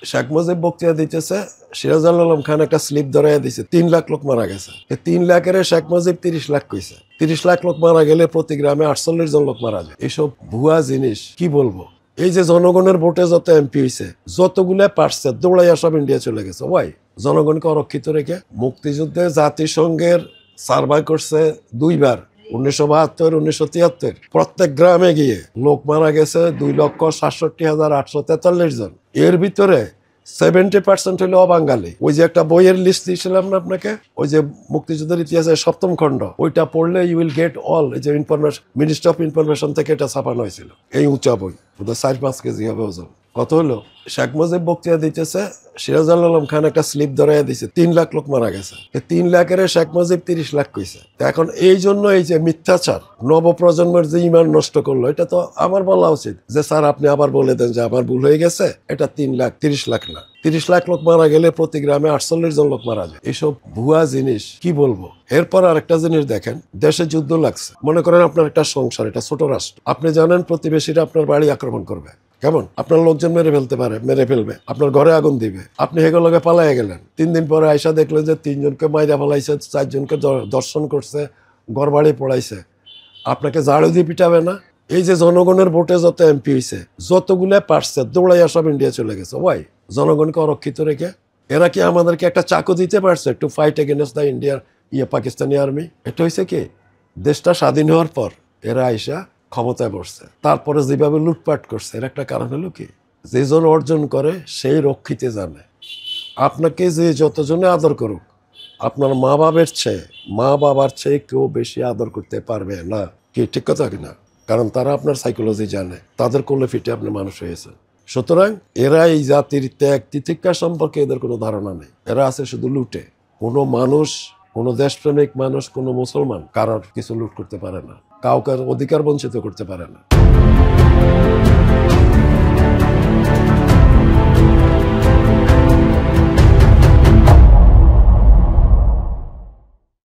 শেখ মুজিব বক্তৃতা দিতেছে, সিরাজুল আলম খান একটা স্লিপ ধরাইয়া দিছে 3 লাখ লোক মারা গেছে। 3 লাখের শেখ মুজিব 30 লাখ কইছে। 30 লাখ লোক মারা গেলে প্রতি গ্রামে 48 জন লোক মারা যায়। এইসব ভুয়া জিনিস কি বলবো। এই যে জনগণের ভোটে যত এমপি হয়েছে যতগুলা পারছে দৌড়াইয়া সব ইন্ডিয়া চলে গেছে। ওয়াই জনগণকে অরক্ষিত রেখে মুক্তিযুদ্ধে জাতিসংঘের সার্ভে করছে 2 বার, 1972, 1973। প্রত্যেক গ্রামে গিয়ে লোক মারা গেছে 2,67,843 জন। এর ভিতরে 70% হলো অবাঙালি। ওই যে একটা বইয়ের লিস্ট দিয়েছিলাম না আপনাকে, ওই যে মুক্তিযুদ্ধের ইতিহাসের 7ম খণ্ড, ওইটা পড়লে ইউ উইল গেট অল। এই যে ইনফরমেশন, মিনিস্ট্রি অফ ইনফরমেশন থেকে এটা ছাপানো হয়েছিল। এই উঁচা বই, ওদের 4-5 কেজি হবে ওজন। কত হলো? শেখ মুজিব বক্তৃতা দিতেছে, সিরাজুল আলম খান একটা স্লিপ ধরাইয়া দিছে 3 লাখ লোক মারা গেছে। 3 লাখের শেখ মুজিব 30 লাখ কইছে। এখন এই জন্য এই যে মিথ্যাচার নবপ্রজন্মের যে ইমান নষ্ট করলো, এটা তো আমার বলা উচিত যে স্যার আপনি আবার বলে দেন যে আমার ভুল হয়ে গেছে, এটা 3 লাখ 30 লাখ না। 30 লাখ লোক মারা গেলে প্রতি গ্রামে 48 জন লোক মারা যায়। এইসব ভুয়া জিনিস কি বলবো। এরপর আরেকটা জিনিস দেখেন, দেশে যুদ্ধ লাগছে, মনে করেন আপনার একটা সংসার, এটা ছোট রাষ্ট্র, আপনি জানেন প্রতিবেশীরা আপনার বাড়ি আক্রমণ করবে। কেমন? আপনার লোকজন মেরে ফেলবে, আপনার ঘরে আগুন দিবে, আপনি হেগুলোকে পালাইয়া গেলেন। 3 দিন পরে আইসা দেখলেন যে 3 জনকে মাইরা ফেলাইছে, 4 জনকে দর্শন করছে, ঘর বাড়ি পড়াইছে, আপনাকে ঝাড়ু দিয়ে পিটাবে না? এই যে জনগণের ভোটে যত এমপি হয়েছে যতগুলা পারছে দৌড়াইয়া সব ইন্ডিয়া চলে গেছে। ওয়াই জনগণকে অরক্ষিত রেখে। এরা কি আমাদেরকে একটা চাকু দিতে পারছে টু ফাইট এগেনস্ট দ্য ইন্ডিয়ার পাকিস্তানি আর্মি? এটা হয়েছে কি, দেশটা স্বাধীন হওয়ার পর এরা আইসা ক্ষমতায় বসছে, তারপরে যেভাবে লুটপাট করছে, এর একটা কারণ হলো কি, যে জন অর্জন করে সেই রক্ষিতে জানে। আপনাকে যে যতজনে আদর করুক, আপনার মা বাবার চেয়ে কেউ বেশি আদর করতে পারবে না। কি ঠিক কথা কিনা? কারণ তারা আপনার সাইকোলজি জানে, তাদের কোলে ফিটে আপনি মানুষ হয়েছে। সুতরাং এরা এই জাতির ত্যাগ তিতিক্ষা সম্পর্কে এদের কোনো ধারণা নেই। এরা আছে শুধু লুটে। কোনো মানুষ, কোনো দেশপ্রেমিক মানুষ, কোনো মুসলমান কারোর কিছু লুট করতে পারে না, কাউকে অধিকার বঞ্চিত করতে পারে না।